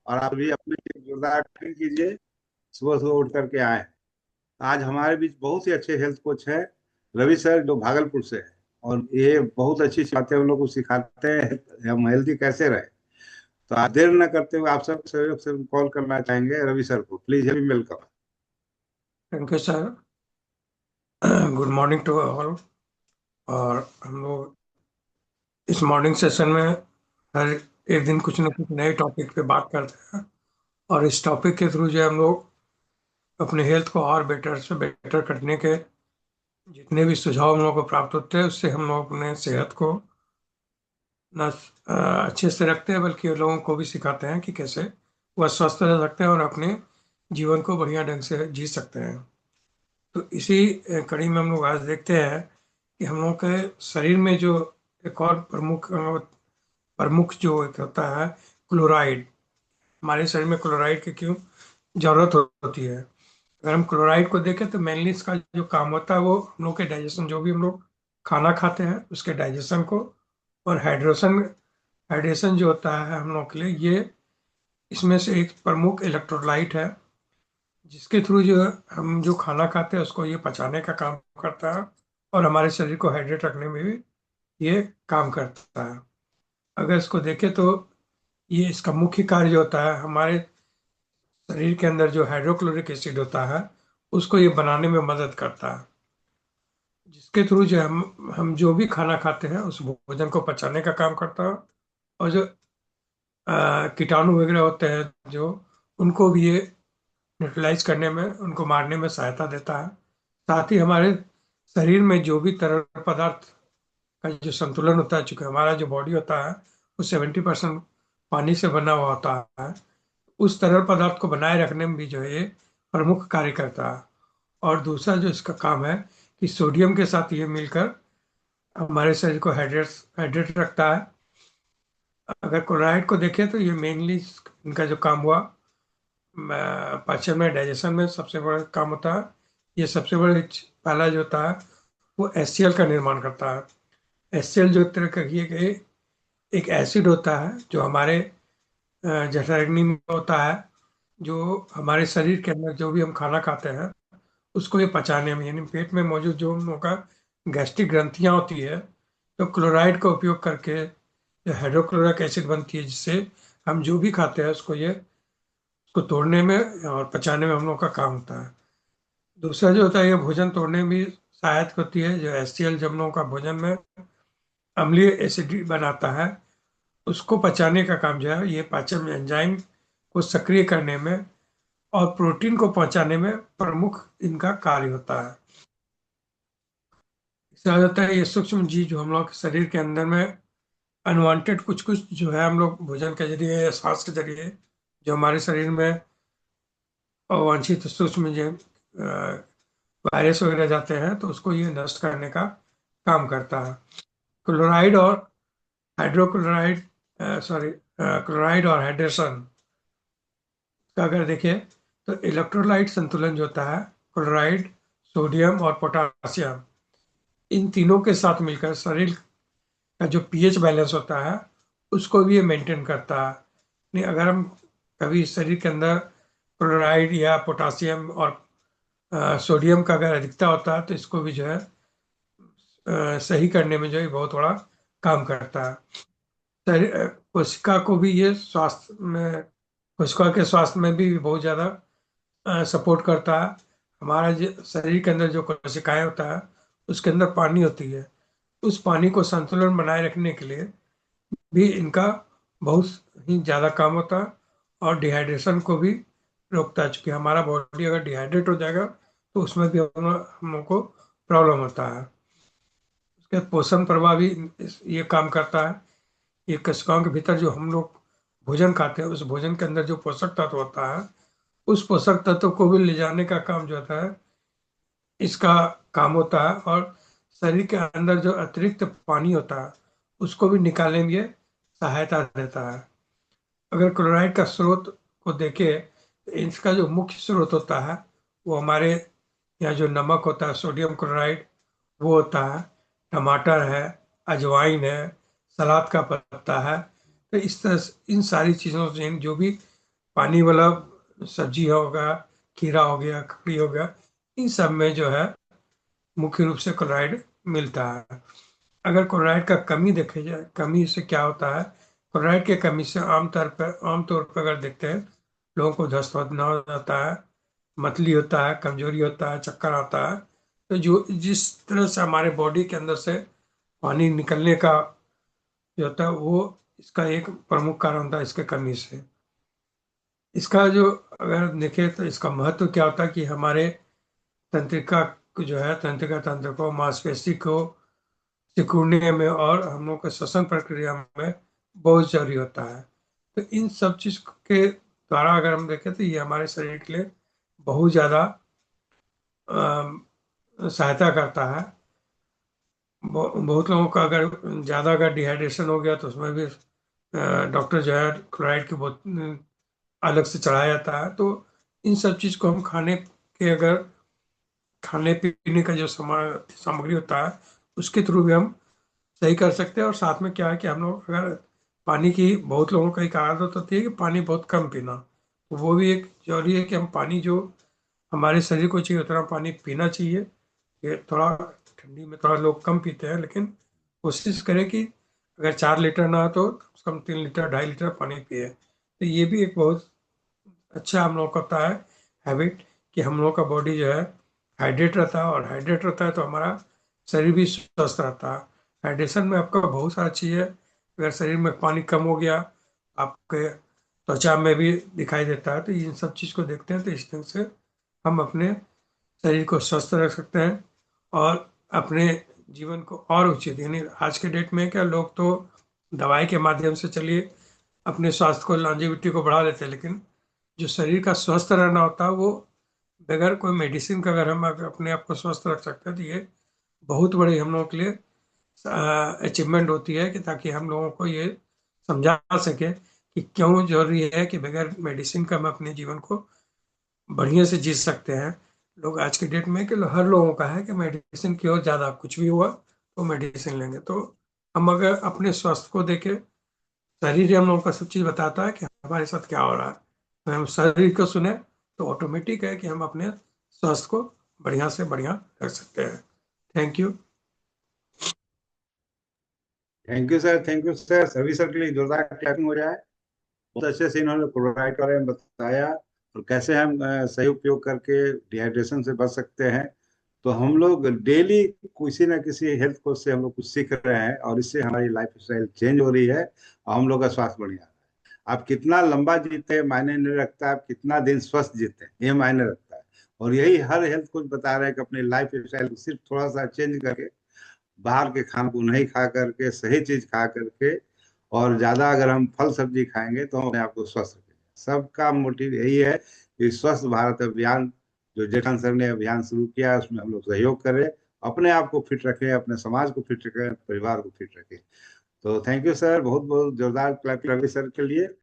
और आप भी अपने जोरदार ट्रेनिंग कीजिए। सुबह सुबह उठ करके आए। आज हमारे बीच बहुत ही अच्छे हेल्थ कोच हैं, रवि सर, जो भागलपुर से है। और ये बहुत अच्छी बातें हम लोग को सिखाते हैं हम हेल्दी कैसे रहे। तो आप देर न करते हुए आप सब सहयोग से कॉल करना चाहेंगे रवि सर को। Please heavy welcome. Thank you sir. Good morning to all. और हम लोग इस मॉर्निंग सेशन में हर एक दिन कुछ न कुछ नए टॉपिक पे बात करते हैं। और इस टॉपिक के थ्रू जो है हम लोग अपने हेल्थ को और बेटर से बेटर करने के जितने भी सुझाव हम लोग को प्राप्त होते हैं, उससे हम लोग अपने सेहत को न अच्छे से रखते हैं, बल्कि लोगों को भी सिखाते हैं कि कैसे वह स्वस्थ रह सकते हैं और अपने जीवन को बढ़िया ढंग से जी सकते हैं। तो इसी कड़ी में हम लोग आज देखते हैं कि हम लोग के शरीर में जो एक और प्रमुख प्रमुख जो एक होता है, क्लोराइड। हमारे शरीर में क्लोराइड की क्यों जरूरत होती है? अगर हम क्लोराइड को देखें तो मेनली इसका जो काम होता है वो हम लोग के डाइजेशन, जो भी हम लोग खाना खाते हैं उसके डाइजेशन को, और हाइड्रेशन हाइड्रेशन जो होता है हम लोग के लिए, ये इसमें से एक प्रमुख इलेक्ट्रोलाइट है, जिसके थ्रू जो हम जो खाना खाते हैं उसको ये पचाने का काम करता है, और हमारे शरीर को हाइड्रेट रखने में भी ये काम करता है। अगर इसको देखें तो ये इसका मुख्य कार्य जो होता है, हमारे शरीर के अंदर जो हाइड्रोक्लोरिक एसिड होता है उसको ये बनाने में मदद करता है, जिसके थ्रू जो हम जो भी खाना खाते हैं उस भोजन को पचाने का काम करता है। और जो कीटाणु वगैरह होते हैं जो, उनको भी ये न्यूट्रलाइज करने में, उनको मारने में सहायता देता है। साथ ही हमारे शरीर में जो भी तरल पदार्थ का जो संतुलन होता है, चूंकि हमारा जो बॉडी होता है वो 70% पानी से बना हुआ होता है, उस तरल पदार्थ को बनाए रखने में भी जो है ये प्रमुख कार्य करता है। और दूसरा जो इसका काम है कि सोडियम के साथ ये मिलकर हमारे शरीर को हाइड्रेट हाइड्रेट रखता है। अगर क्लोराइड को देखें तो ये मेनली इनका जो काम हुआ, पाचन में, डाइजेशन में सबसे बड़ा काम होता है। ये सबसे बड़ा पहला जो होता है वो HCl का निर्माण करता है। HCl जो तरह का ये एक एसिड होता है जो हमारे जठराग्नि में होता है, जो हमारे शरीर के अंदर जो भी हम खाना खाते हैं उसको ये पचाने में, यानी पेट में मौजूद जो हम लोग का गैस्ट्रिक ग्रंथियां होती है, तो क्लोराइड का उपयोग करके जो हाइड्रोक्लोरिक एसिड बनती है, जिससे हम जो भी खाते हैं उसको ये उसको तोड़ने में और पचाने में हम लोग का काम होता है। दूसरा जो होता है, ये भोजन तोड़ने में भी सहायक होती है। जो HCl जब हम लोगों का भोजन में अम्लीय एसिड बनाता है, उसको पचाने का काम जो है ये पाचन एंजाइम को सक्रिय करने में और प्रोटीन को पहुंचाने में प्रमुख इनका कार्य होता है। इससे होता है ये सूक्ष्म जीव जो हम लोग के शरीर के अंदर में अनवांटेड कुछ कुछ जो है, हम लोग भोजन के जरिए या सांस के जरिए जो हमारे शरीर में अवांछित सूक्ष्म जीव वायरस वगैरह जाते हैं, तो उसको ये नष्ट करने का काम करता है। क्लोराइड और हाइड्रोक्लोराइड सॉरी क्लोराइड और हाइड्रेशन का अगर देखें तो इलेक्ट्रोलाइट संतुलन जो होता है, क्लोराइड, सोडियम और पोटासियम, इन तीनों के साथ मिलकर शरीर का जो पीएच बैलेंस होता है उसको भी ये मेंटेन करता है। नहीं, अगर हम कभी शरीर के अंदर क्लोराइड या पोटासियम और सोडियम का अगर अधिकता होता है तो इसको भी जो है सही करने में जो है बहुत बड़ा काम करता है। कोशिका को भी ये स्वास्थ्य में, कोशिका के स्वास्थ्य में भी बहुत ज़्यादा सपोर्ट करता है। हमारा जो शरीर के अंदर जो कोशिकाएं होता है उसके अंदर पानी होती है, उस पानी को संतुलन बनाए रखने के लिए भी इनका बहुत ही ज़्यादा काम होता है, और डिहाइड्रेशन को भी रोकता है। चूंकि हमारा बॉडी अगर डिहाइड्रेट हो जाएगा तो उसमें भी हम लोग को प्रॉब्लम होता है। उसके बाद पोषण प्रभाव भी ये काम करता है। ये कोशिकाओं के भीतर जो हम लोग भोजन खाते हैं, उस भोजन के अंदर जो पोषक तत्व होता है, उस पोषक तत्व को भी ले जाने का काम जो होता है इसका काम होता है। और शरीर के अंदर जो अतिरिक्त पानी होता है उसको भी निकालने में ये सहायता देता है। अगर क्लोराइड का स्रोत को देखें तो इसका जो मुख्य स्रोत होता है वो हमारे यहाँ जो नमक होता है, सोडियम क्लोराइड, वो होता है। टमाटर है, अजवाइन है, सलाद का पत्ता है। तो इस तरह इन सारी चीज़ों से जो भी पानी वाला सब्जी होगा, खीरा हो गया, ककड़ी हो गया, इन सब में जो है मुख्य रूप से क्लोराइड मिलता है। अगर क्लोराइड का कमी देखे जाए, कमी से क्या होता है, क्लोराइड की कमी से आमतौर पर अगर देखते हैं, लोगों को धस्ताना हो जाता है, मतली होता है, कमजोरी होता है, चक्कर आता है। तो जो जिस तरह से हमारे बॉडी के अंदर से पानी निकलने का जो होता है, वो इसका एक प्रमुख कारण होता है, इसके कमी से। इसका जो अगर देखें तो इसका महत्व क्या होता है कि हमारे तंत्रिका को जो है, तंत्रिका तंत्र को, मांसपेशी को सिकुड़ने में और हम लोग के श्वसन प्रक्रिया में बहुत जरूरी होता है। तो इन सब चीज के द्वारा अगर हम देखें तो ये हमारे शरीर के लिए बहुत ज्यादा सहायता करता है। बहुत लोगों का अगर ज्यादा अगर डिहाइड्रेशन हो गया तो उसमें भी डॉक्टर जो है क्लोराइड की बोतल अलग से चढ़ाया जाता है। तो इन सब चीज को हम अगर खाने पीने का जो सामग्री होता है उसके थ्रू भी हम सही कर सकते हैं। और साथ में क्या है कि हम लोग अगर पानी की, बहुत लोगों का एक आदत होती है कि पानी बहुत कम पीना, तो वो भी एक जरूरी है कि हम पानी जो हमारे शरीर को चाहिए उतना पानी पीना चाहिए। ये थोड़ा ठंडी में थोड़ा लोग कम पीते हैं, लेकिन कोशिश करें कि अगर 4 लीटर ना हो तो कम से कम 3 लीटर 2.5 लीटर पानी पिए। तो ये भी एक बहुत अच्छा हम लोग का होता है हैबिट, कि हम लोग का बॉडी जो है हाइड्रेट रहता है, और हाइड्रेट रहता है तो हमारा शरीर भी स्वस्थ रहता है। हाइड्रेशन में आपका बहुत सारा चीज़ है। अगर शरीर में पानी कम हो गया, आपके त्वचा में भी दिखाई देता है। तो इन सब चीज़ को देखते हैं तो इस तरह से हम अपने शरीर को स्वस्थ रख सकते हैं और अपने जीवन को और उचित, यानी आज के डेट में क्या, लोग तो दवाई के माध्यम से चलिए अपने स्वास्थ्य को, लॉन्जेविटी को बढ़ा लेते हैं, लेकिन जो शरीर का स्वस्थ रहना होता है वो बगैर कोई मेडिसिन का अगर हम अगर अपने आप को स्वस्थ रख सकते हैं तो ये बहुत बड़ी हम लोगों के लिए अचीवमेंट होती है, कि ताकि हम लोगों को ये समझा सके कि क्यों जरूरी है कि बगैर मेडिसिन का हम अपने जीवन को बढ़िया से जी सकते हैं। लोग आज के डेट में कि हर लोगों का है कि मेडिसिन की ओर ज्यादा, कुछ भी हुआ तो मेडिसिन लेंगे। तो हम अगर अपने स्वास्थ्य को देखें, शरीर ही हम लोगों का सब चीज बताता है कि हमारे साथ क्या हो रहा है। तो हम शरीर को सुने तो ऑटोमेटिक है कि हम अपने स्वास्थ्य को बढ़िया से बढ़िया रख सकते हैं। Thank you. Thank you sir, thank you sir. सभी सर के लिए जोरदार क्लैपिंग हो जाए। बहुत अच्छे से इन्होंने क्लोराइड के बारे में बताया और कैसे हम सही उपयोग करके डिहाइड्रेशन से बच सकते हैं। तो हम लोग डेली किसी ना किसी हेल्थ कोच से हम लोग कुछ सीख रहे हैं और इससे हमारी लाइफ स्टाइल चेंज हो रही है और हम लोग का स्वास्थ्य बढ़िया है। आप कितना लंबा जीते हैं मायने नहीं रखता, आप कितना दिन स्वस्थ जीते हैं ये मायने रखता है। और यही हर हेल्थ कोच बता रहे हैं कि अपनी लाइफ स्टाइल को सिर्फ थोड़ा सा चेंज करके, बाहर के खान को नहीं खा करके, सही चीज खा करके, और ज्यादा अगर हम फल सब्जी खाएंगे तो हम अपने आप को स्वस्थ रखेंगे। सबका मोटिव यही है कि स्वस्थ भारत अभियान जो जेठन सर ने अभियान शुरू किया है उसमें हम लोग सहयोग करें, अपने आप को फिट रखें, अपने समाज को फिट रखें, परिवार को फिट रखें। तो थैंक यू सर, बहुत बहुत जोरदार क्लैप रवि सर के लिए।